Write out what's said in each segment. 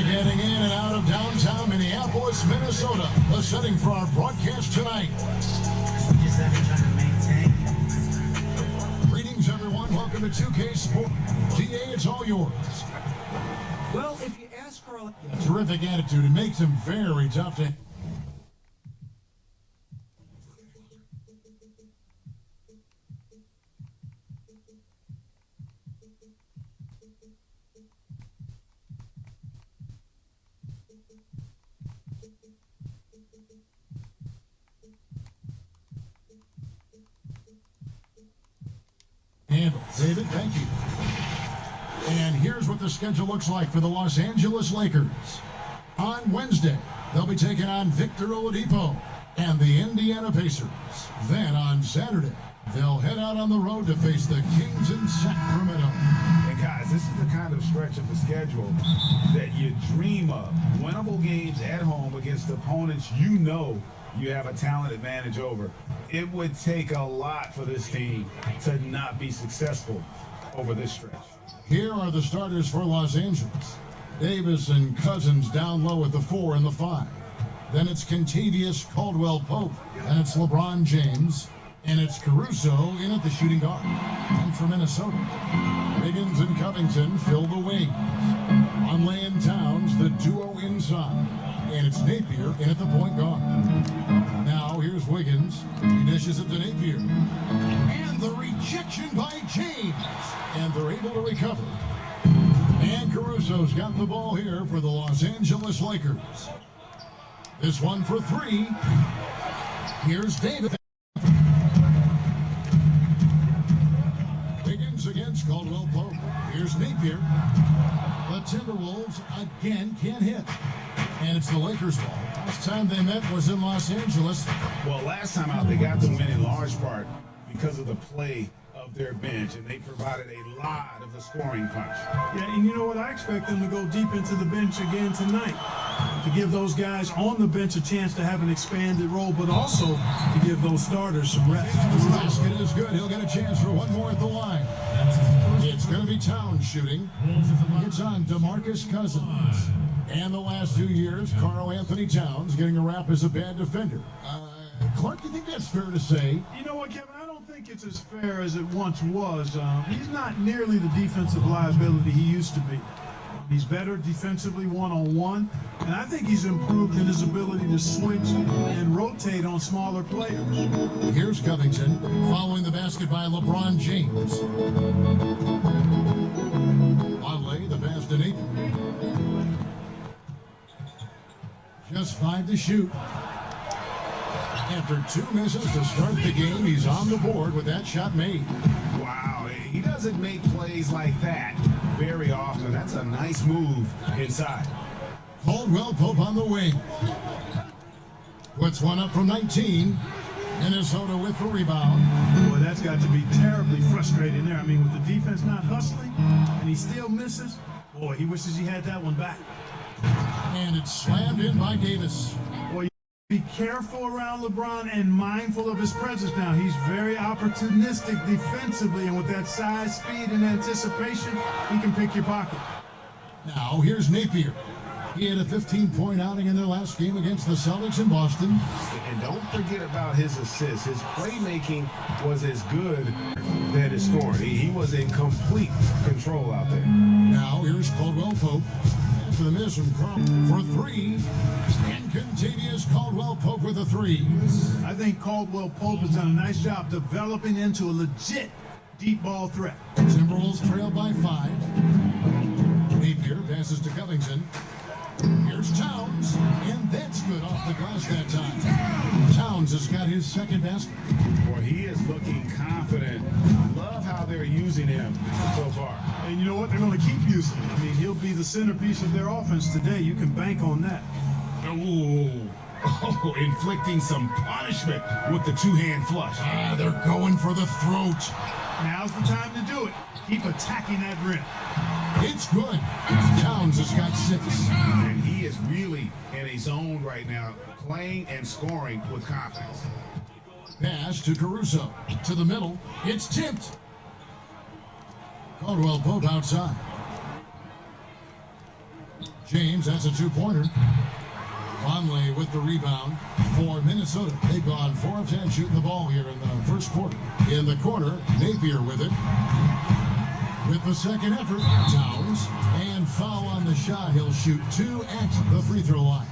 Getting in and out of downtown Minneapolis, Minnesota. The setting for our broadcast tonight. Greetings, everyone. Welcome to 2K Sports. GA, it's all yours. Well, if you ask Carl... Terrific attitude. It makes him very tough to... David, thank you. And here's what the schedule looks like for the Los Angeles Lakers. On Wednesday, they'll be taking on Victor Oladipo and the Indiana Pacers. Then on Saturday, they'll head out on the road to face the Kings in Sacramento. And guys, this is the kind of stretch of the schedule that you dream of. Winnable games at home against opponents you know you have a talent advantage over. It would take a lot for this team to not be successful over this stretch. Here are the starters for Los Angeles. Davis and Cousins down low at the 4 and the 5. Then it's Kentavious Caldwell-Pope, and it's LeBron James, and it's Caruso in at the shooting guard. And for Minnesota, Wiggins and Covington fill the wings. On Land Towns, the duo inside. And it's Napier in at the point guard. Now here's Wiggins. He dishes it to Napier. And the rejection by James. And they're able to recover. And Caruso's got the ball here for the Los Angeles Lakers. This one for 3. Here's David. Wiggins against Caldwell-Pope. Here's Napier. The Timberwolves again can't hit. And it's the Lakers' ball. Last time they met was in Los Angeles. Well, last time out, they got to win in large part because of the play of their bench, and they provided a lot of the scoring punch. Yeah, and you know what? I expect them to go deep into the bench again tonight to give those guys on the bench a chance to have an expanded role, but also to give those starters some rest. The basket is good. He'll get a chance for one more at the line. It's going to be Towns shooting. It's on DeMarcus Cousins. And the last 2 years, Karl Anthony Towns getting a rap as a bad defender. Clark, you think that's fair to say? You know what, Kevin? I don't think it's as fair as it once was. He's not nearly the defensive liability he used to be. He's better defensively one-on-one, and I think he's improved in his ability to switch and rotate on smaller players. Here's Covington, following the basket by LeBron James. Longley, the pass to Nathan. Just 5 to shoot. After 2 misses to start the game, he's on the board with that shot made. Wow, he doesn't make plays like that very often. That's a nice move inside. Caldwell-Pope on the wing. Puts one up from 19. Minnesota with the rebound. Boy, that's got to be terribly frustrating there. I mean, with the defense not hustling and he still misses, boy, he wishes he had that one back. And it's slammed in by Davis. Boy, be careful around LeBron and mindful of his presence now. He's very opportunistic defensively, and with that size, speed, and anticipation, he can pick your pocket. Now here's Napier. He had a 15-point outing in their last game against the Celtics in Boston. And don't forget about his assists. His playmaking was as good as his scoring. He was in complete control out there. Now here's Caldwell Pope. For the miss from Crump for three. Incontaneous Caldwell Pope with a three. I think Caldwell Pope has done a nice job developing into a legit deep ball threat. Timberwolves trail by 5. Napier passes to Covington. Here's Towns, and that's good off the glass that time. Towns has got his second basket. Boy, he is looking confident. Love how they're using him so far. And you know what? They're going to keep using him. I mean, he'll be the centerpiece of their offense today. You can bank on that. Oh, inflicting some punishment with the two-hand flush. They're going for the throat. Now's the time to do it. Keep attacking that rim. It's good. Towns has got 6. And he is really in a zone right now, playing and scoring with confidence. Pass to Caruso. To the middle. It's tipped. Caldwell Pope outside. James, that's a 2-pointer. Conley with the rebound for Minnesota. They've gone 4 of 10 shooting the ball here in the first quarter. In the corner, Napier with it. With the second effort, Towns, and foul on the shot. He'll shoot 2 at the free throw line.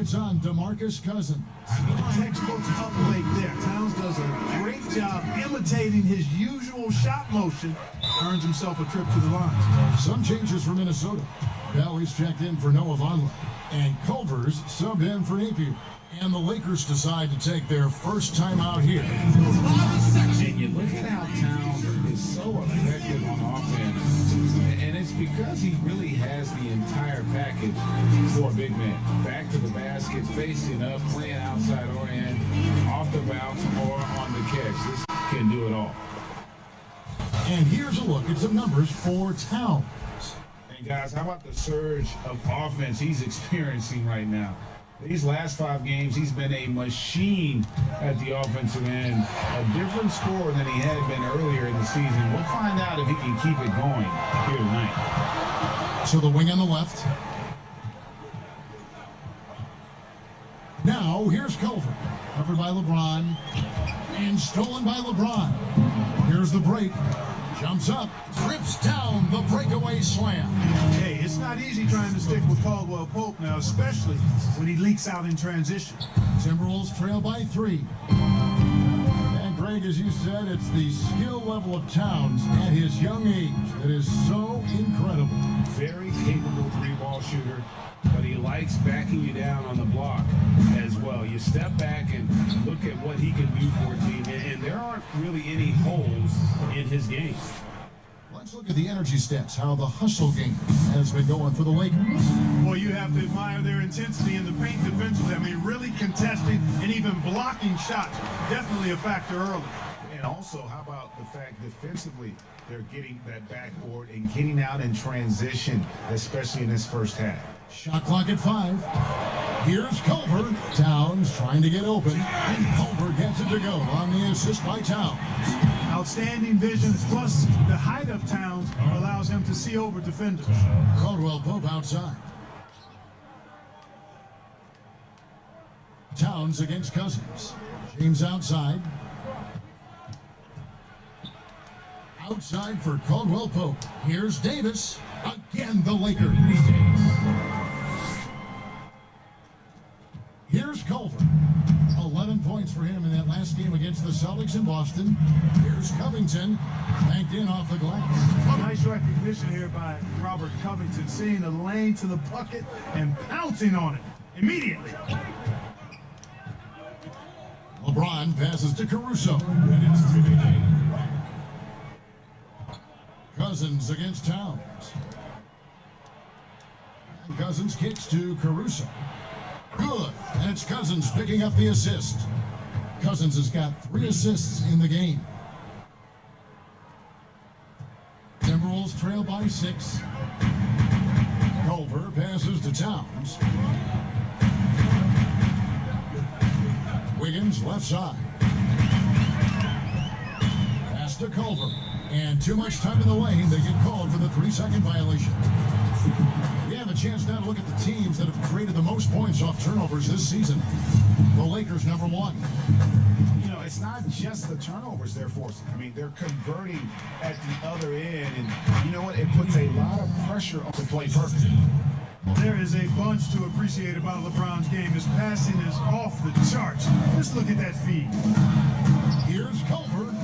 It's on DeMarcus Cousins. Textbook up late there. Towns does a great job imitating his usual shot motion. Earns himself a trip to the line. Some changes for Minnesota. Valley's checked in for Noah Vonleh, and Culver's subbed in for Napier. And the Lakers decide to take their first time out here. And you look at how Towns is so effective on offense, and it's because he really has the entire package for a big man. Back to the basket, facing up, playing outside or in, off the bounce, or on the catch. This can do it all. And here's a look at some numbers for Towns. And guys, how about the surge of offense he's experiencing right now? These last 5 games, he's been a machine at the offensive end. A different scorer than he had been earlier in the season. We'll find out if he can keep it going here tonight. So the wing on the left. Now, here's Culver. Covered by LeBron. And stolen by LeBron. Here's the break. Jumps up, trips down the breakaway slam. Hey, it's not easy trying to stick with Caldwell Pope now, especially when he leaks out in transition. Timberwolves trail by 3. And Greg, as you said, it's the skill level of Towns at his young age that is so incredible. Very capable 3-ball shooter, but he likes backing you down on the block as well. You step back and look at what he can do for a team, and there aren't really any holes in his game. Let's look at the energy stats, how the hustle game has been going for the Lakers. Boy, you have to admire their intensity in the paint defensively. I mean, really contesting and even blocking shots. Definitely a factor early. And also, how about the fact defensively, they're getting that backboard and getting out in transition, especially in this first half. Shot clock at 5. Here's Culver. Towns trying to get open, and Culver gets it to go on the assist by Towns. Outstanding vision, plus the height of Towns allows him to see over defenders. Caldwell Pope outside. Towns against Cousins. James outside. Outside for Caldwell Pope. Here's Davis. Again, the Lakers. Here's Culver. 11 points for him in that last game against the Celtics in Boston. Here's Covington. Banked in off the glass. Nice recognition here by Robert Covington, seeing the lane to the bucket and pouncing on it immediately. LeBron passes to Caruso. Cousins against Towns. And Cousins kicks to Caruso. Good. And it's Cousins picking up the assist. Cousins has got 3 assists in the game. Timberwolves trail by 6. Culver passes to Towns. Wiggins left side. Pass to Culver. And too much time in the lane. They get called for the 3-second violation. We have a chance now to look at the teams that have created the most points off turnovers this season. The Lakers, number 1. You know, it's not just the turnovers they're forcing. I mean, they're converting at the other end, and you know what? It puts a lot of pressure on to play perfect. There is a bunch to appreciate about LeBron's game. His passing is off the charts. Let's look at that feed. Here's Culver.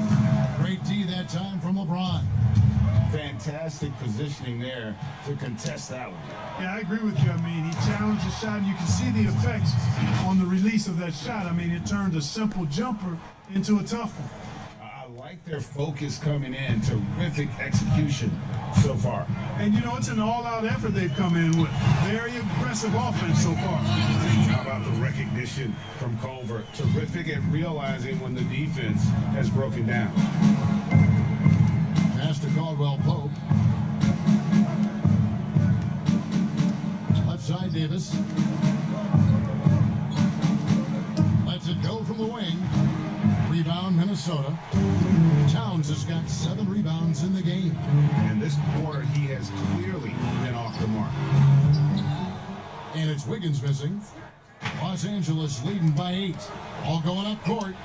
Great D that time from LeBron. Fantastic positioning there to contest that one. Yeah, I agree with you. I mean, he challenged the shot, and you can see the effects on the release of that shot. I mean, it turned a simple jumper into a tough one. I like their focus coming in. Terrific execution so far. And, you know, it's an all-out effort they've come in with. Very impressive offense so far. How about the recognition from Culver? Terrific at realizing when the defense has broken down. Pass to Caldwell Pope. Left side Davis. Lets it go from the wing. Rebound Minnesota. Towns has got 7 rebounds in the game. And this quarter, he has clearly been off the mark. And it's Wiggins missing. Los Angeles leading by 8. All going up court.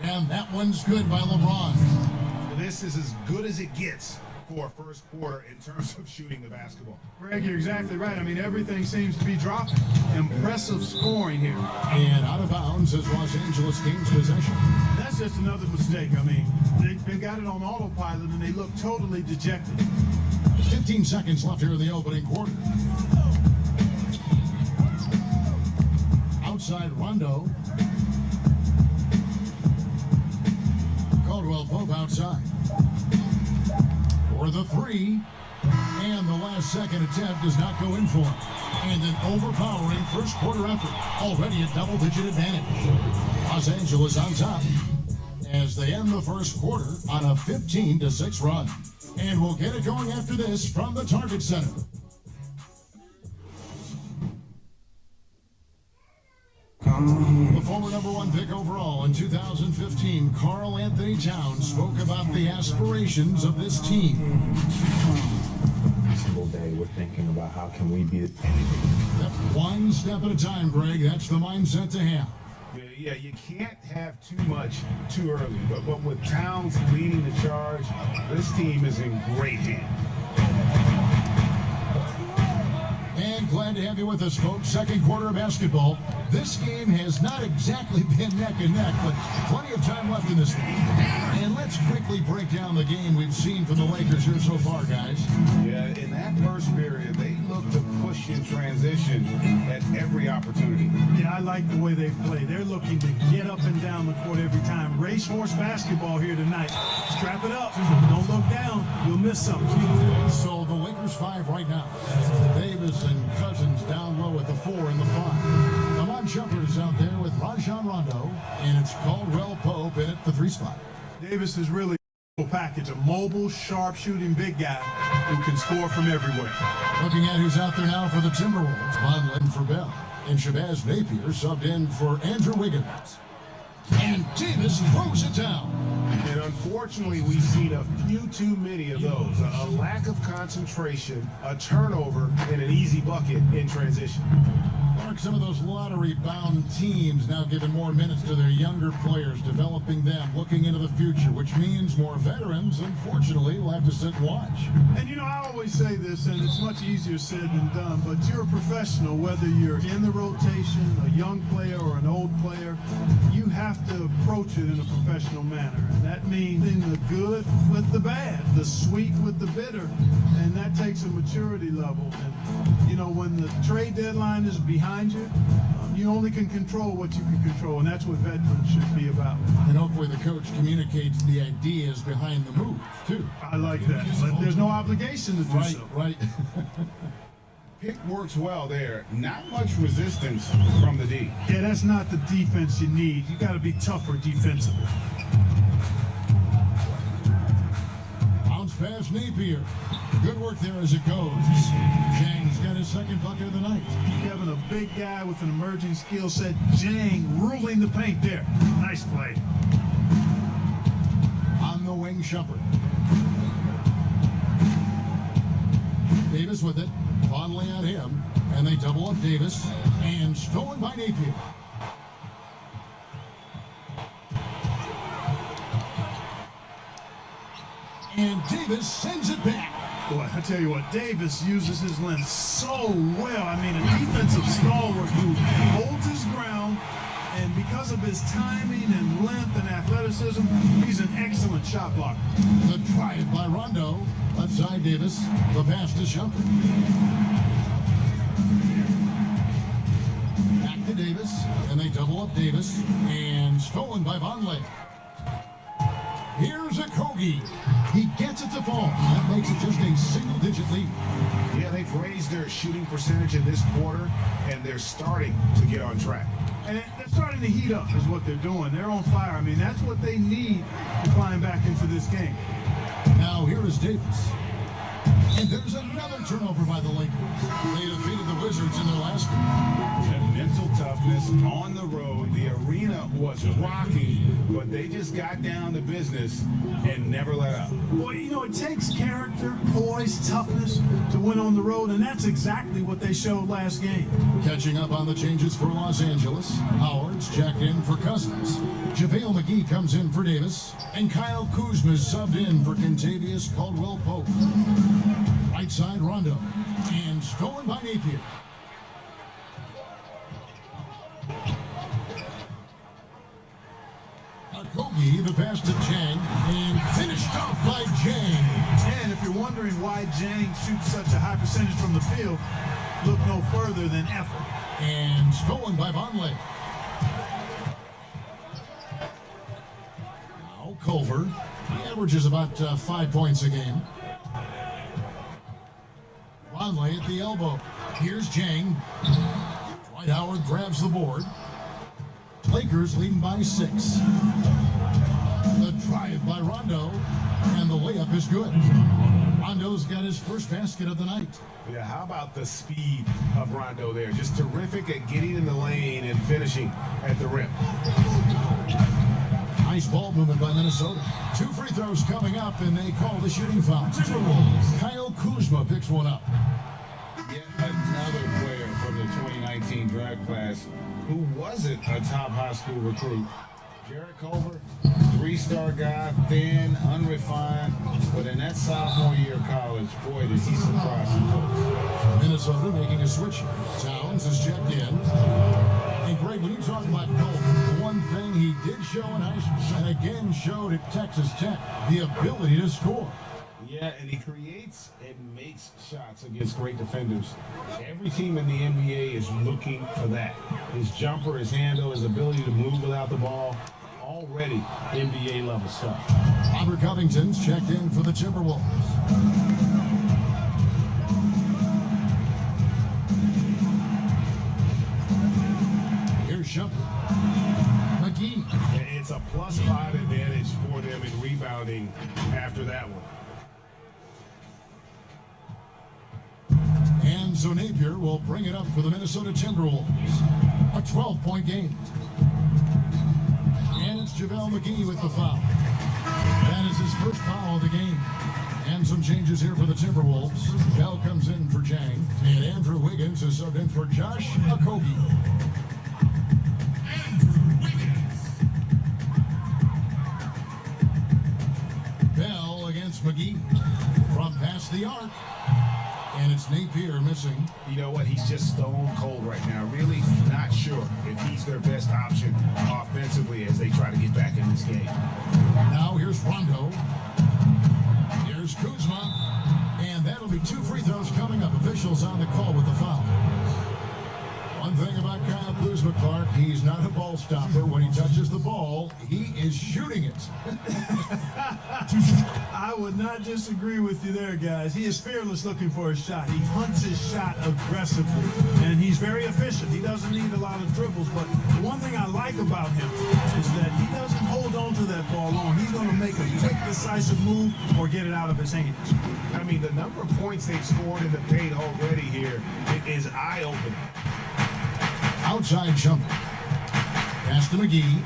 And that one's good by LeBron. This is as good as it gets for a first quarter in terms of shooting the basketball. Greg, you're exactly right. I mean, everything seems to be dropping. Impressive scoring here. And out of bounds as Los Angeles gains possession. That's just another mistake. I mean, they got it on autopilot, and they look totally dejected. 15 seconds left here in the opening quarter. Outside Rondo. Caldwell Pope outside. For the 3. And the last second attempt does not go in for him. And an overpowering first quarter effort. Already a double-digit advantage. Los Angeles on top as they end the first quarter on a 15-6 run. And we'll get it going after this from the Target Center. The former number 1 pick overall in 2015, Karl Anthony Towns, spoke about the aspirations of this team. Every single day we're thinking about how can we be anything. One step at a time, Greg. That's the mindset to have. Yeah, you can't have too much too early. But with Towns leading the charge, this team is in great hands. And glad to have you with us, folks. Second quarter of basketball. This game has not exactly been neck and neck, but plenty of time left in this one. And let's quickly break down the game we've seen from the Lakers here so far, guys. Yeah, in that first period, they look to push in transition at every opportunity. Yeah, I like the way they play. They're looking to get up and down the court every time. Racehorse basketball here tonight. Strap it up. Don't look down. You'll miss something. So the Lakers 5 right now. Davis and Cousins down low at the 4 and the 5. Lamont Jumpers out there with Rajon Rondo, and it's Caldwell Pope in at the 3 spot. Davis is really a package, a mobile, sharp-shooting big guy who can score from everywhere. Looking at who's out there now for the Timberwolves. Bonlin for Bell. And Shabazz Napier subbed in for Andrew Wiggins. And Davis throws it down. And unfortunately, we've seen a few too many of those. A lack of concentration, a turnover, and an easy bucket in transition. Mark, some of those lottery-bound teams now giving more minutes to their younger players, developing them, looking into the future, which means more veterans, unfortunately, will have to sit and watch. And you know, I always say this, and it's much easier said than done, but you're a professional, whether you're in the rotation, a young player or an old player, you have to approach it in a professional manner. And that means in the good with the bad, the sweet with the bitter, and that takes a maturity level. And, you know, when the trade deadline is behind you, you only can control what you can control, and that's what veterans should be about. And hopefully the coach communicates the ideas behind the move, too. I like that. But there's no obligation to do so. Right. Pick works well there. Not much resistance from the D. Yeah, that's not the defense you need. You got to be tougher defensively. Bounce pass Napier. Good work there as it goes. Zhang's got his second bucket of the night. Having a big guy with an emerging skill set, Zhang ruling the paint there. Nice play. On the wing, Shumpert. Davis with it. Vonleh on him. And they double up Davis. And stolen by Napier. And Davis sends it back. Boy, I tell you what, Davis uses his length so well. I mean, a defensive stalwart who holds his ground, and because of his timing and length and athleticism, he's an excellent shot blocker. The drive by Rondo. Left side Davis. The pass to Shumpert. Back to Davis. And they double up Davis. And stolen by Vonleh. Here's a Kobe. He gets it to fall. That makes it just a single-digit lead. Yeah, they've raised their shooting percentage in this quarter, and they're starting to get on track. And they're starting to heat up is what they're doing. They're on fire. I mean, that's what they need to climb back into this game. Now here is Davis. And there's another turnover by the Lakers. They defeated the Wizards in their last game. The mental toughness on the road. The arena was rocking, but they just got down to business and never let up. Well, you know, it takes character, poise, toughness to win on the road, and that's exactly what they showed last game. Catching up on the changes for Los Angeles. Howard's checked in for Cousins. JaVale McGee comes in for Davis. And Kyle Kuzma's subbed in for Kentavious Caldwell-Pope. Right side Rondo. And stolen by Napier. Kobe, the pass to Zhang, and finished off by Zhang. And if you're wondering why Zhang shoots such a high percentage from the field, look no further than effort. And stolen by Vonleh. Now Culver. He averages about 5 points a game. Vonleh at the elbow. Here's Zhang. Dwight Howard grabs the board. Lakers leading by 6. The drive by Rondo, and the layup is good. Rondo's got his first basket of the night. Yeah, how about the speed of Rondo there? Just terrific at getting in the lane and finishing at the rim. Nice ball movement by Minnesota. 2 free throws coming up, and they call the shooting foul. Kyle Kuzma picks one up. Yet another player from the 2019 draft class who wasn't a top high school recruit. Jarrett Culver, 3-star guy, thin, unrefined, but in that sophomore year of college, boy, did he surprise some folks. Minnesota making a switch. Towns is checked in. And Greg, when you talk about Culver, one thing he did show in high school and again showed at Texas Tech, the ability to score. Yeah, and he creates and makes shots against great defenders. Every team in the NBA is looking for that. His jumper, his handle, his ability to move without the ball, already NBA level stuff. Robert Covington's checked in for the Timberwolves. Here's Shumpert. McGee. It's a +5 advantage for them in rebounding after that one. And so Napier will bring it up for the Minnesota Timberwolves. A 12-point game. And it's JaVale McGee with the foul. That is his first foul of the game. And some changes here for the Timberwolves. Bell comes in for Zhang. And Andrew Wiggins is subbed in for Josh Okogie. Bell against McGee. From past the arc. And it's Napier missing. You know what? He's just stone cold right now. Really not sure if he's their best option offensively as they try to get back in this game. Now here's Rondo. Here's Kuzma. And that'll be 2 free throws coming up. Officials on the call with the foul. One thing about Kyle Kuzma, Clark, he's not a ball stopper. When he touches the ball, he is shooting it. I would not disagree with you there, guys. He is fearless looking for his shot. He hunts his shot aggressively, and he's very efficient. He doesn't need a lot of dribbles, but the one thing I like about him is that he doesn't hold on to that ball long. He's going to make a quick, decisive move or get it out of his hands. I mean, the number of points they've scored in the paint already here is eye-opening. Outside jumper. Pass to McGee.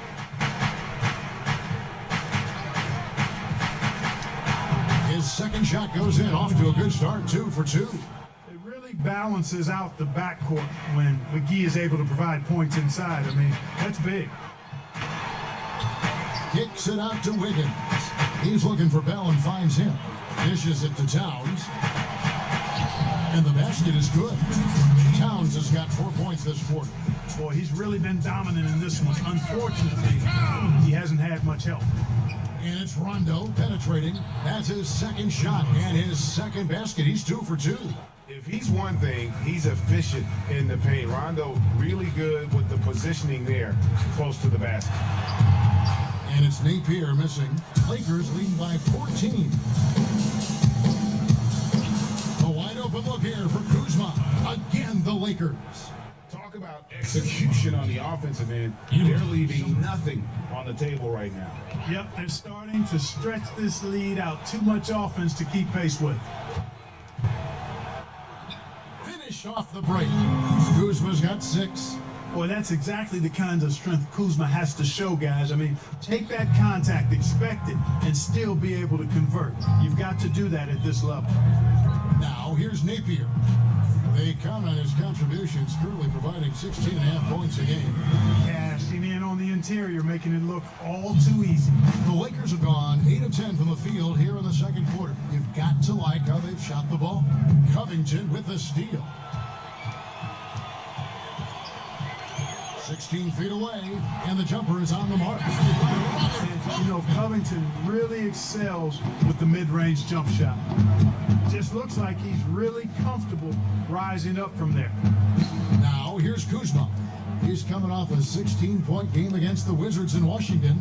His second shot goes in, off to a good start, 2 for 2. It really balances out the backcourt when McGee is able to provide points inside. I mean, that's big. Kicks it out to Wiggins. He's looking for Bell and finds him. Dishes it to Towns. And the basket is good. Towns has got 4 points this quarter. Boy, he's really been dominant in this one. Unfortunately, he hasn't had much help. And it's Rondo penetrating. That's his second shot and his second basket. He's 2 for 2. If he's one thing, he's efficient in the paint. Rondo really good with the positioning there close to the basket. And it's Napier missing. Lakers leading by 14. A wide open look here for Kuzma. Again, the Lakers. Talk about execution on the offensive end. They're leaving nothing on the table right now. Yep, they're starting to stretch this lead out. Too much offense to keep pace with. Finish off the break. Kuzma's got 6. Boy, that's exactly the kind of strength Kuzma has to show, guys. I mean, take that contact, expect it, and still be able to convert. You've got to do that at this level. Now, here's Napier. They count on his contributions, currently providing 16.5 points a game. Cashing in on the interior, making it look all too easy. The Lakers have gone 8 of 10 from the field here in the second quarter. You've got to like how they've shot the ball. Covington with the steal. 16 feet away, and the jumper is on the mark. You know, Covington really excels with the mid-range jump shot. Just looks like he's really comfortable rising up from there. Now, here's Kuzma. He's coming off a 16-point game against the Wizards in Washington.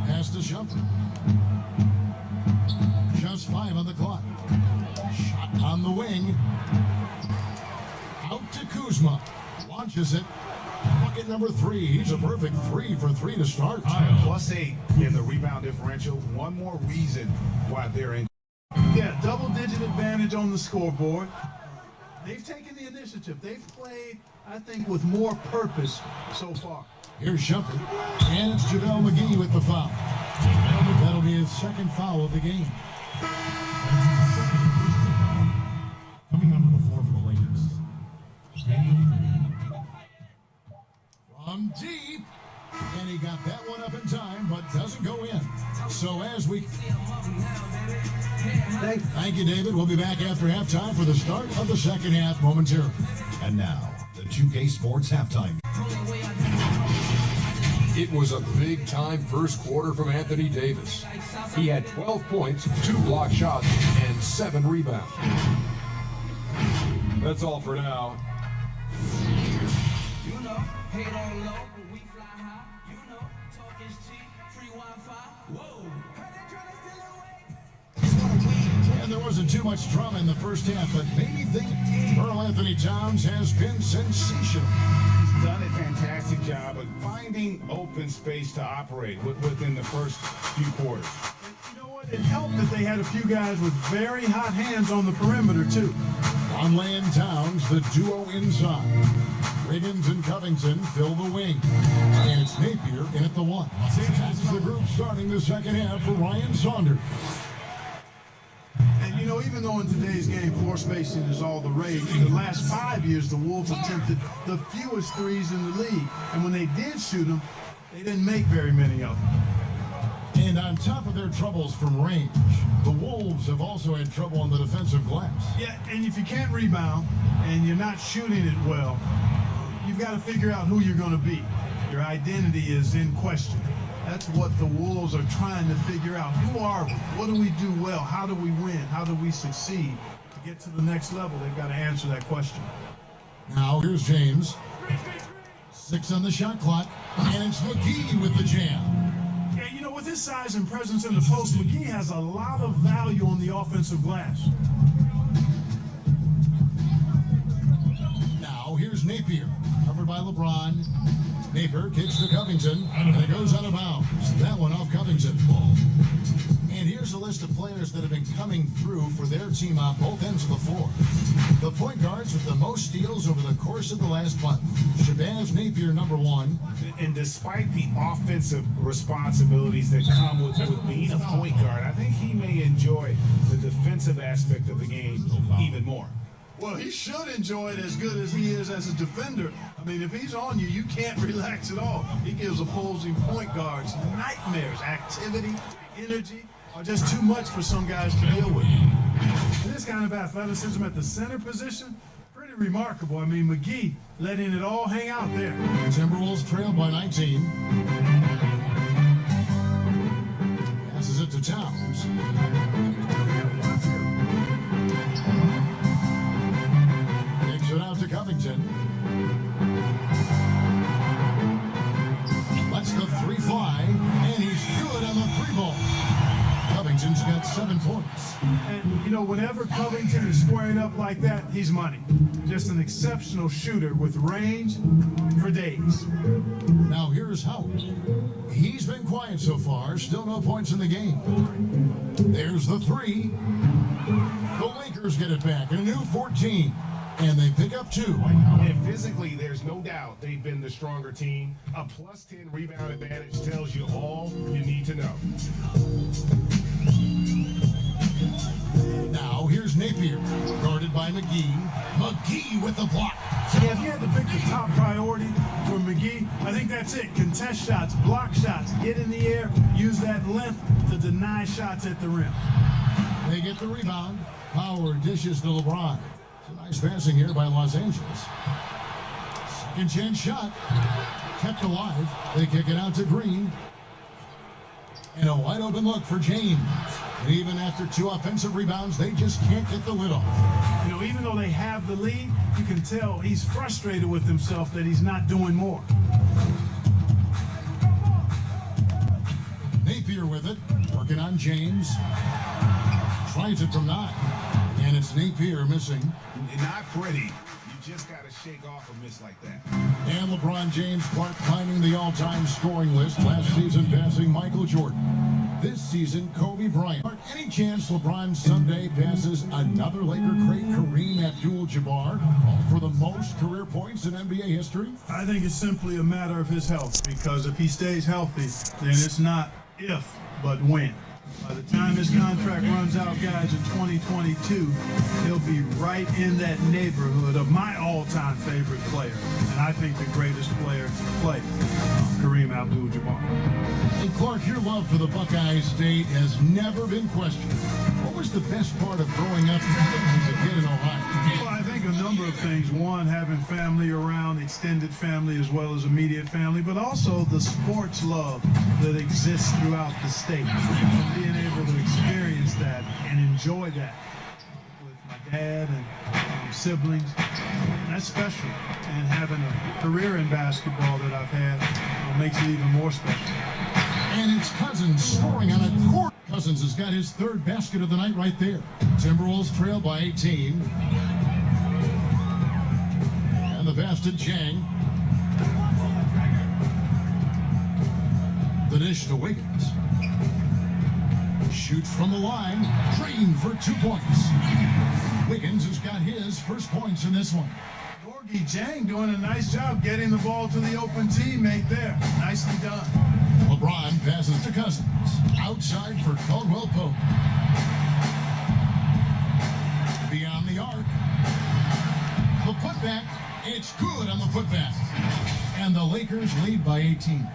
Pass to Shumpert. Just 5 on the clock. Shot on the wing. Out to Kuzma. Launches it. Bucket number 3. He's a perfect 3 for 3 to start. +8 in the rebound differential. One more reason why they're in. Yeah, double-digit advantage on the scoreboard. They've taken the initiative. They've played, I think, with more purpose so far. Here's Shumpert. And it's JaVale McGee with the foul. That'll be his second foul of the game. Coming onto the floor for the Lakers. From deep, and he got that one up in time, but doesn't go in. So as we... Thank you, David. We'll be back after halftime for the start of the second half momentarily. And now, the 2K Sports halftime. It was a big-time first quarter from Anthony Davis. He had 12 points, 2 block shots, and 7 rebounds. That's all for now. You know, hate on low, but we fly high. You know, talk is cheap, free Wi-Fi. Whoa. And there wasn't too much drama in the first half, but made me think Karl Anthony Towns has been sensational. He's done a fantastic job of finding open space to operate within the first few quarters. You know what? It helped that they had a few guys with very hot hands on the perimeter, too. Conley and Towns, the duo inside. Wiggins and Covington fill the wing. And it's Napier in at the 1. This is the group starting the second half for Ryan Saunders. And you know, even though in today's game floor spacing is all the rage, in the last 5 years the Wolves attempted the fewest threes in the league. And when they did shoot them, they didn't make very many of them. And on top of their troubles from range, the Wolves have also had trouble on the defensive glass. Yeah, and if you can't rebound and you're not shooting it well, you've got to figure out who you're going to be. Your identity is in question. That's what the Wolves are trying to figure out. Who are we? What do we do well? How do we win? How do we succeed? To get to the next level, they've got to answer that question. Now here's James. 6 on the shot clock, and it's McGee with the jam. Yeah, you know, with his size and presence in the post, McGee has a lot of value on the offensive glass. Now here's Napier, covered by LeBron. Napier kicks to Covington, and it goes out of bounds. That one off Covington. And here's a list of players that have been coming through for their team on both ends of the floor. The point guards with the most steals over the course of the last month. Shabazz Napier, number 1. And despite the offensive responsibilities that come with being a point guard, I think he may enjoy the defensive aspect of the game even more. Well, he should enjoy it as good as he is as a defender. I mean, if he's on you, you can't relax at all. He gives opposing point guards nightmares. Activity, energy are just too much for some guys to deal with. And this kind of athleticism at the center position, pretty remarkable. I mean, McGee letting it all hang out there. Timberwolves trail by 19. Passes it to Towns. Takes it out to Covington. Lets the 3 fly, and he's good on the 3 ball. Covington's got 7 points. And, you know, whenever Covington is squaring up like that, he's money. Just an exceptional shooter with range for days. Now here's Howard. He's been quiet so far, still no points in the game. There's the 3. The Lakers get it back, a new 14. And they pick up 2. And physically, there's no doubt they've been the stronger team. A plus 10 rebound advantage tells you all you need to know. Now here's Napier, guarded by McGee. McGee with the block. Yeah, if you had to pick the top priority for McGee, I think that's it. Contest shots, block shots, get in the air, use that length to deny shots at the rim. They get the rebound. Howard dishes to LeBron. It's a nice passing here by Los Angeles. Second chance shot. Kept alive. They kick it out to Green. And a wide open look for James. And even after 2 offensive rebounds, they just can't get the lid off. You know, even though they have the lead, you can tell he's frustrated with himself that he's not doing more. Napier with it, working on James. Tries it from 9. And it's Napier missing. Not pretty. You just got to shake off a miss like that. And LeBron James climbing the all-time scoring list. Last season passing Michael Jordan. This season, Kobe Bryant. Any chance LeBron someday passes another Laker great, Kareem Abdul-Jabbar, for the most career points in NBA history? I think it's simply a matter of his health, because if he stays healthy, then it's not if, but when. By the time his contract runs out, guys, in 2022, he'll be right in that neighborhood of my all-time favorite player, and I think the greatest player to play, Kareem Abdul-Jabbar. And Clark, your love for the Buckeye State has never been questioned. What was the best part of growing up as a kid in Ohio? Well, I think a number of things. One, having family around, extended family as well as immediate family, but also the sports love that exists throughout the state. And being able to experience that and enjoy that with my dad and siblings, that's special. And having a career in basketball that I've had makes it even more special. And it's Cousins scoring on a court. Cousins has got his 3rd basket of the night right there. Timberwolves trail by 18. And the pass to Chang. The dish to Wiggins. Shoots from the line. Green for 2 points. Wiggins has got his first points in this one. Gorgie Jang doing a nice job getting the ball to the open teammate there. Nicely done. LeBron passes to Cousins. Outside for Caldwell Pope. Beyond the arc. The putback. It's good on the putback. And the Lakers lead by 18.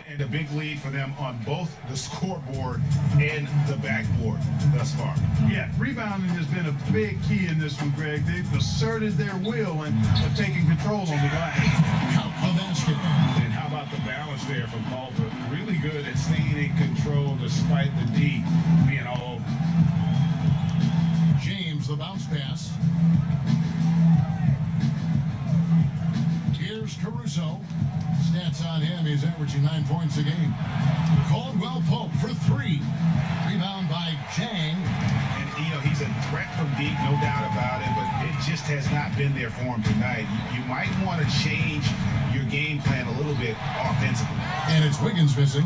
And a big lead for them on both the scoreboard and the backboard thus far. Yeah, rebounding has been a big key in this one, Greg. They've asserted their will and have taken control on the glass. Count the basket. And how about the balance there from Malta? Really good at staying in control despite the D being all over. James, the bounce pass. he's averaging 9 points a game. Caldwell Pope for 3. Rebound by Chang. And, he's a threat from deep, no doubt about it, but it just has not been there for him tonight. You might want to change your game plan a little bit offensively. And it's Wiggins missing.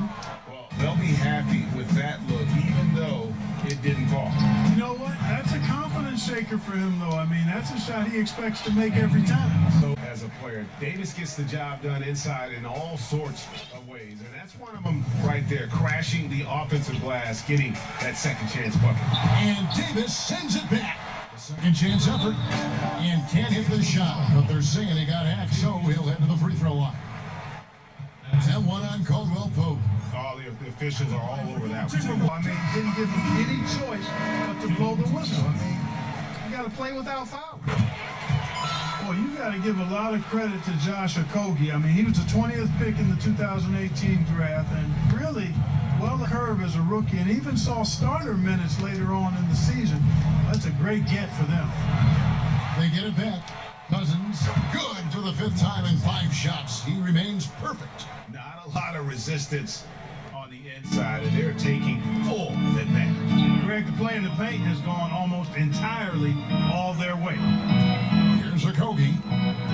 Well, they'll be happy with that look, even though it didn't fall. You know what? That's a confidence shaker for him, though. I mean, that's a shot he expects to make every time. So, as a player, Davis gets the job done inside in all sorts of ways, and that's one of them right there, crashing the offensive glass, getting that second chance bucket. And Davis sends it back. Second chance effort. And can't hit the shot, but they're saying he got hacked, so he'll head to the free throw line. And one on Caldwell Pope. All the officials are all over that Timberwolves, one. didn't give him any choice but to blow the whistle. You got to play without foul. Well, you got to give a lot of credit to Josh Okogie. He was the 20th pick in the 2018 draft, and really well curved as a rookie, and even saw starter minutes later on in the season. That's a great get for them. They get it back. Cousins, good for the 5th time in 5 shots. He remains perfect. Not a lot of resistance on the inside, and they're taking full advantage. Greg, the play in the paint has gone almost entirely all their way. Here's Okogie.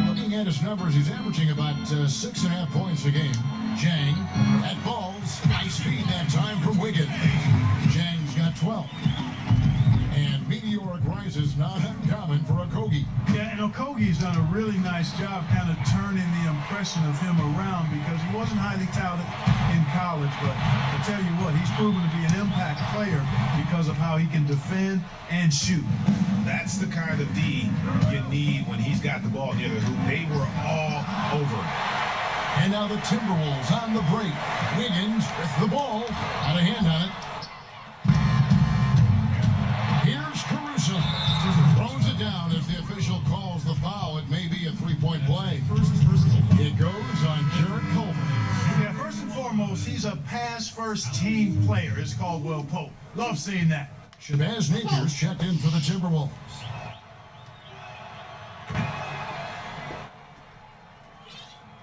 Looking at his numbers, he's averaging about 6.5 points a game. Jang at balls. Nice feed that time from Wiggins. Jang's got 12. And meteoric rise is not uncommon for Okogie. Yeah, and Okogie's done a really nice job kind of turning the impression of him around, because he wasn't highly touted in college, but I tell you what, he's proven to be an impact player because of how he can defend and shoot. That's the kind of D you need when he's got the ball near the hoop. They were all over it. And now the Timberwolves on the break. Wiggins with the ball. Got a hand on it. Here's Caruso. Throws it down as the official calls the foul. It may be a 3-point play. It goes on Jared Coleman. Yeah, first and foremost, he's a pass-first team player. It's Caldwell Pope. Love seeing that. Shabazz Napier's checked in for the Timberwolves.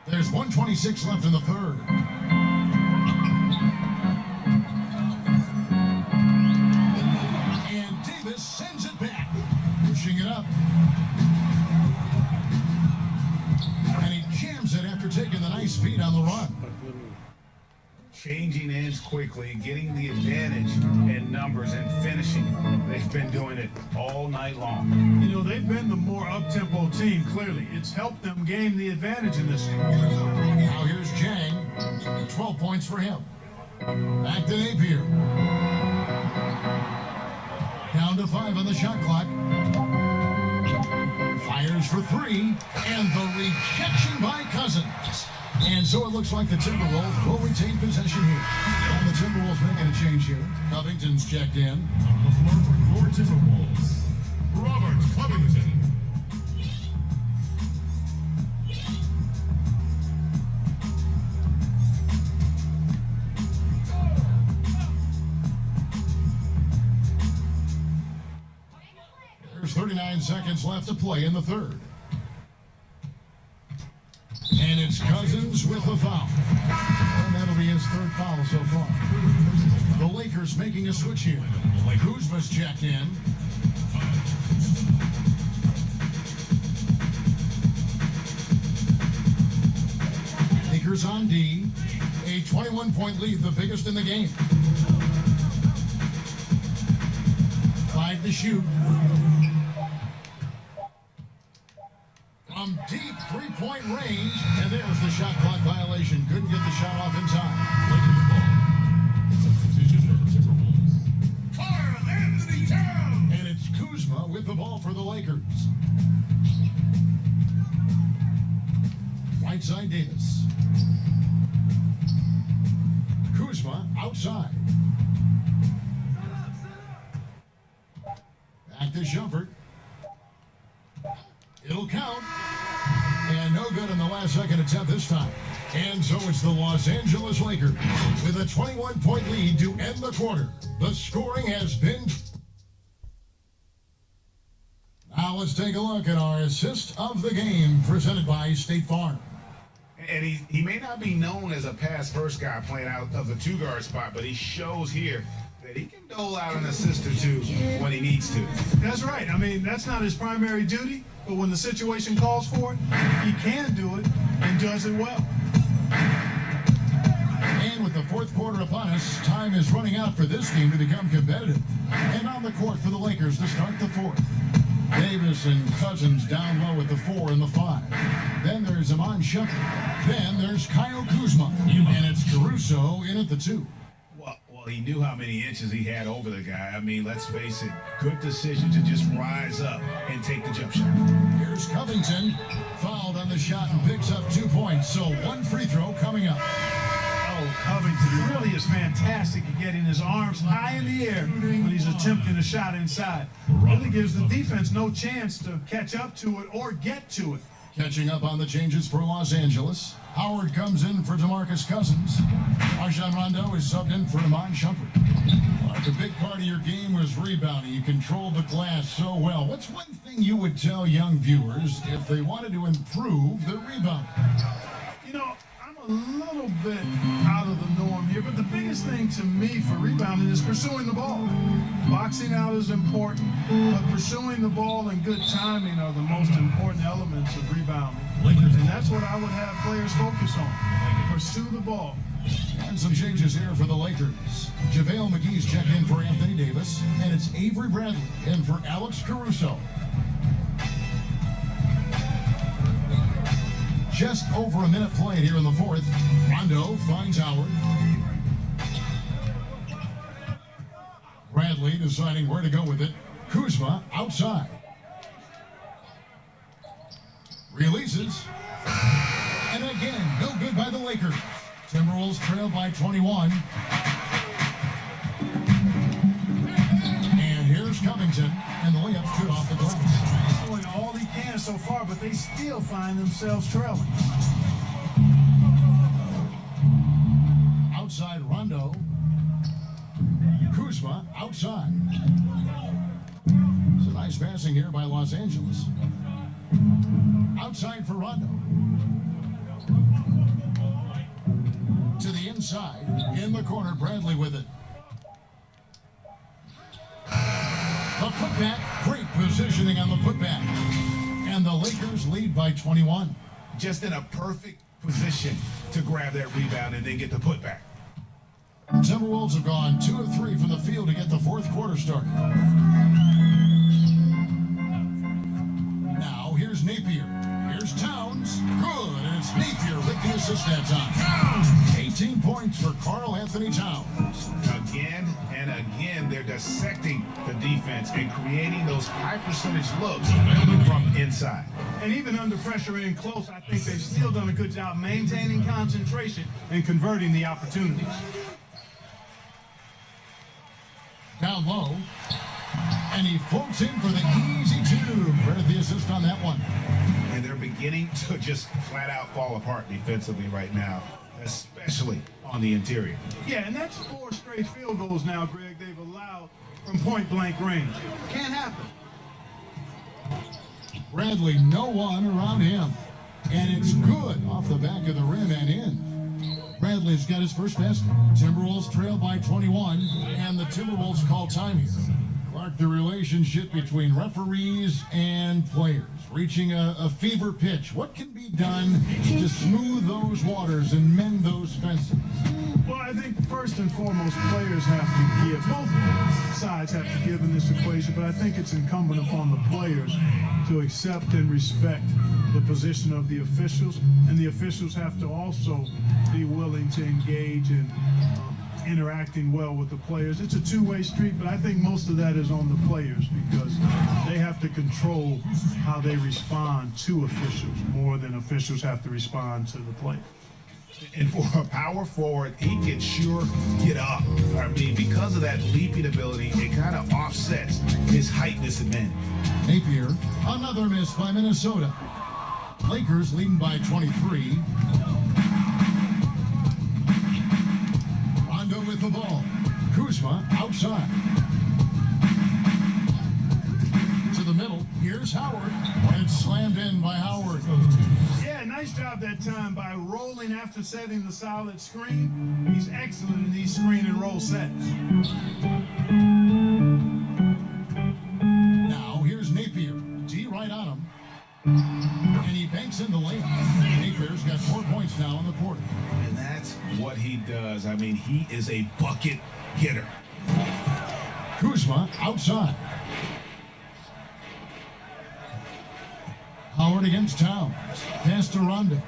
There's 1:26 left in the 3rd. And Davis sends it back, pushing it up. And he jams it after taking the nice feed on the run. Changing ends quickly, getting the advantage in numbers and finishing. They've been doing it all night long. They've been the more up-tempo team, clearly. It's helped them gain the advantage in this game. Now here's Jang, 12 points for him. Back to Napier. Down to 5 on the shot clock. Fires for 3, and the rejection by Cousins. And so it looks like the Timberwolves will retain possession here. And the Timberwolves making a change here. Covington's checked in. On the floor for your Timberwolves, Robert Covington. There's 39 seconds left to play in the 3rd. And it's Cousins with the foul. And that'll be his 3rd foul so far. The Lakers making a switch here. Kuzma's checked in. Lakers on D. A 21-point lead, the biggest in the game. 5 to shoot. From deep 3-point range, and there's the shot clock violation. Couldn't get the shot off in time. Lakers ball. Substitution for the Timberwolves, Carl Anthony Towns. And it's Kuzma with the ball for the Lakers. Right side Davis. Kuzma outside. Back to Shumpert. It'll count. And no good in the last second attempt this time. And so it's the Los Angeles Lakers with a 21-point lead to end the quarter. The scoring has been... Now let's take a look at our assist of the game presented by State Farm. And he may not be known as a pass-first guy playing out of the two-guard spot, but he shows here that he can dole out an assist or two when he needs to. That's right. I mean, that's not his primary duty, but when the situation calls for it, he can do it and does it well. And with the fourth quarter upon us, time is running out for this team to become competitive. And on the court for the Lakers to start the fourth. Davis and Cousins down low at the 4 and the 5. Then there's Iman Shumpert. Then there's Kyle Kuzma. And it's Caruso in at the 2. Well, he knew how many inches he had over the guy. I mean, let's face it, good decision to just rise up and take the jump shot. Here's Covington, fouled on the shot and picks up 2 points. So 1 free throw coming up. Oh, Covington really is fantastic at getting his arms high in the air when he's attempting a shot inside. Really gives the defense no chance to catch up to it or get to it. Catching up on the changes for Los Angeles. Howard comes in for DeMarcus Cousins. Rajon Rondo is subbed in for Iman Shumpert. The big part of your game was rebounding. You controlled the glass so well. What's one thing you would tell young viewers if they wanted to improve their rebounding? You know, I'm a little bit out of the norm here, but the biggest thing to me for rebounding is pursuing the ball. Boxing out is important, but pursuing the ball and good timing are the most important elements of rebounding. And that's what I would have players focus on. Pursue the ball. And some changes here for the Lakers. JaVale McGee's checked in for Anthony Davis, and it's Avery Bradley in for Alex Caruso. Just over a minute played here in the fourth. Rondo finds Howard. Bradley deciding where to go with it. Kuzma outside. Releases. And again, no good by the Lakers. Timberwolves trail by 21. And here's Covington, and the layup's good off the glass. He's doing all he can so far, but they still find themselves trailing. Outside Rondo. Kuzma outside. It's a nice passing here by Los Angeles. Outside for Rondo. To the inside. In the corner, Bradley with it. The putback. Great positioning on the putback. And the Lakers lead by 21. Just in a perfect position to grab that rebound and then get the putback. Timberwolves have gone 2 of 3 from the field to get the fourth quarter started. Now here's Napier. Here's Towns. Good. And it's Napier with the assist that time. 18 points for Karl Anthony Towns. Again and again, they're dissecting the defense and creating those high percentage looks from inside. And even under pressure in close, I think they've still done a good job maintaining concentration and converting the opportunities. Down low. And he floats in for the easy 2. Credit the assist on that one. And they're beginning to just flat out fall apart defensively right now, especially on the interior. Yeah, and that's 4 straight field goals now, Greg, they've allowed from point-blank range. Can't happen. Bradley, no one around him. And it's good off the back of the rim and in. Bradley's got his first basket. Timberwolves trail by 21, and the Timberwolves call time here. Clark, the relationship between referees and players reaching a fever pitch. What can be done to smooth those waters and mend those fences? Well, I think first and foremost, players have to give. Both sides have to give in this equation, but I think it's incumbent upon the players to accept and respect the position of the officials, and the officials have to also be willing to engage in interacting well with the players. It's a two-way street, but I think most of that is on the players because they have to control how they respond to officials more than officials have to respond to the players. And for a power forward, he can sure get up. I mean, because of that leaping ability, it kind of offsets his height disadvantage. Napier, another miss by Minnesota. Lakers leading by 23. Rondo with the ball. Kuzma outside. To the middle. Here's Howard. And it's slammed in by Howard. Yeah, nice Nice job that time by rolling after setting the solid screen. He's excellent in these screen and roll sets. Now here's Napier. D right on him. And he banks in the lane. Napier's got 4 points now in the quarter. And that's what he does. I mean, he is a bucket hitter. Kuzma outside. Howard against Towns. Pass to Rondo.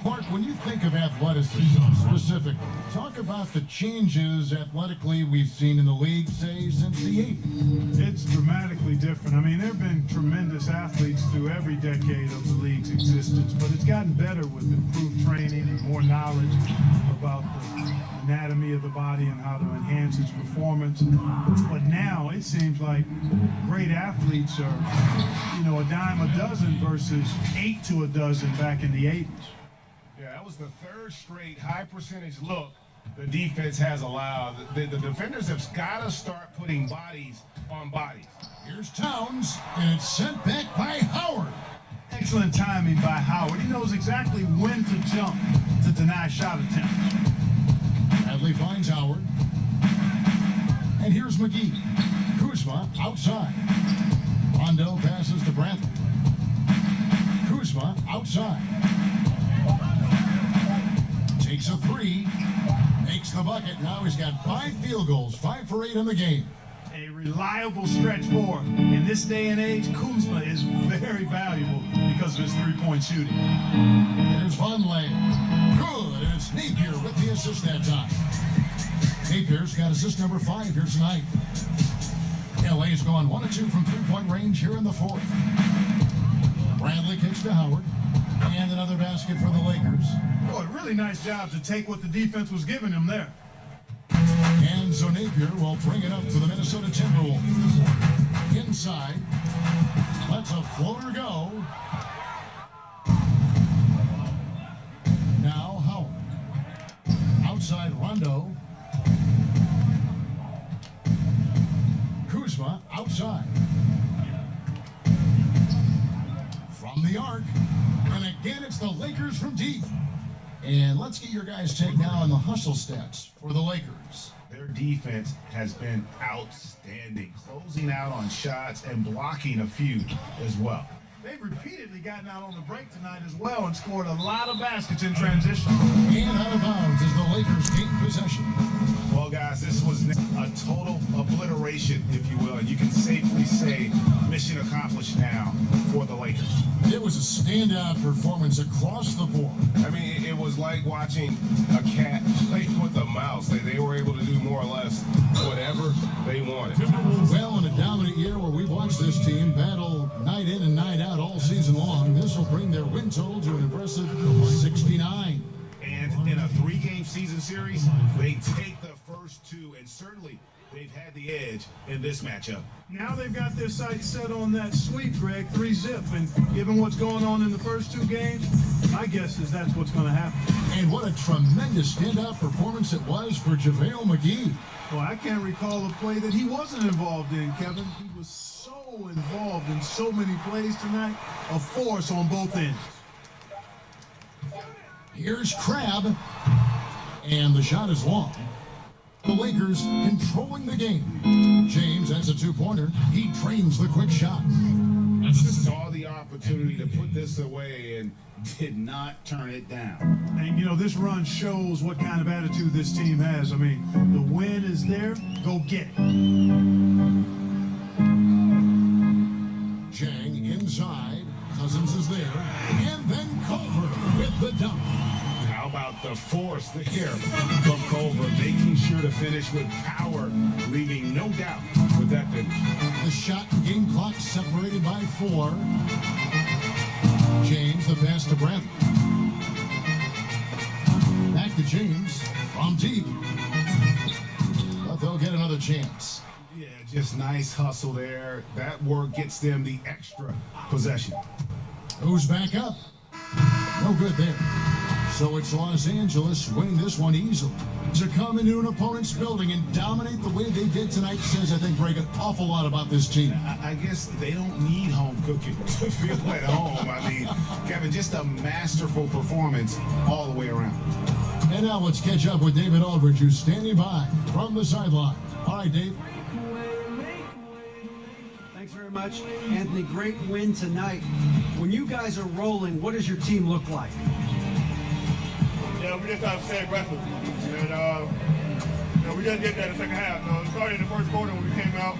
Clark, when you think of athleticism specifically, talk about the changes athletically we've seen in the league, say, since the 80s. It's dramatically different. I mean, there have been tremendous athletes through every decade of the league's existence, but it's gotten better with improved training and more knowledge about the anatomy of the body and how to enhance its performance. But now it seems like great athletes are, a dime a dozen versus 8 to a dozen back in the 80s. Yeah, that was the third straight high percentage look the defense has allowed. The defenders have got to start putting bodies on bodies. Here's Towns, and it's sent back by Howard. Excellent timing by Howard. He knows exactly when to jump to deny shot attempt. Bradley finds Howard. And here's McGee. Kuzma outside. Rondo passes to Bradley. Kuzma outside. Takes a three. Makes the bucket. Now he's got 5 field goals. 5 for 8 in the game. A reliable stretch four. In this day and age, Kuzma is very valuable because of his three-point shooting. There's Vonleh. Good. And it's Napier with the assist that time. Napier's got assist number 5 here tonight. LA's gone 1 of 2 from three-point range here in the fourth. Bradley kicks to Howard. And another basket for the Lakers. Boy, really nice job to take what the defense was giving him there. And so Napier will bring it up to the Minnesota Timberwolves. Inside. Lets a floater go. Now Howard. Outside Rondo. Kuzma outside. From the arc. And again, it's the Lakers from deep. And let's get your guys' take now on the hustle stats for the Lakers. Their defense has been outstanding, closing out on shots and blocking a few as well. They've repeatedly gotten out on the break tonight as well and scored a lot of baskets in transition. And out of bounds as the Lakers gain possession. Well, guys, this was a total obliteration, if you will. And you can safely say mission accomplished now for the Lakers. It was a standout performance across the board. I mean, it was like watching a cat play with a mouse. They were able to do more or less whatever they wanted. Well, in a dominant year where we've watched this team battle night in and night out all season long, this will bring their win total to an impressive 69. And in a 3-game season series, they take the first 2, and certainly they've had the edge in this matchup. Now they've got their sights set on that sweep, Greg, 3-zip. And given what's going on in the first 2 games, my guess is that's what's going to happen. And what a tremendous standout performance it was for JaVale McGee. Well, I can't recall a play that he wasn't involved in, Kevin. He was so involved in so many plays tonight, a force on both ends. Here's Crabbe, and the shot is long. The Lakers controlling the game. James has a 2-pointer. He drains the quick shot. Saw the opportunity to put this away and did not turn it down. And, this run shows what kind of attitude this team has. I mean, the win is there. Go get it. Chang inside. Cousins is there. And then Culver with the dunk. How about the force there from Culver, making sure to finish with power, leaving no doubt with that finish. The shot and game clock separated by 4. James, the pass to Bradley. Back to James from deep. But they'll get another chance. Yeah, just nice hustle there. That work gets them the extra possession. Who's back up? No good there. So it's Los Angeles winning this one easily. To come into an opponent's building and dominate the way they did tonight says, I think, Greg, an awful lot about this team. I guess they don't need home cooking to feel at home. I mean, Kevin, just a masterful performance all the way around. And now let's catch up with David Aldridge, who's standing by from the sideline. All right, Dave. Thanks very much, Anthony. Great win tonight. When you guys are rolling, what does your team look like? Yeah, we just have to stay aggressive. And we just did that in the second half. It started in the first quarter when we came out.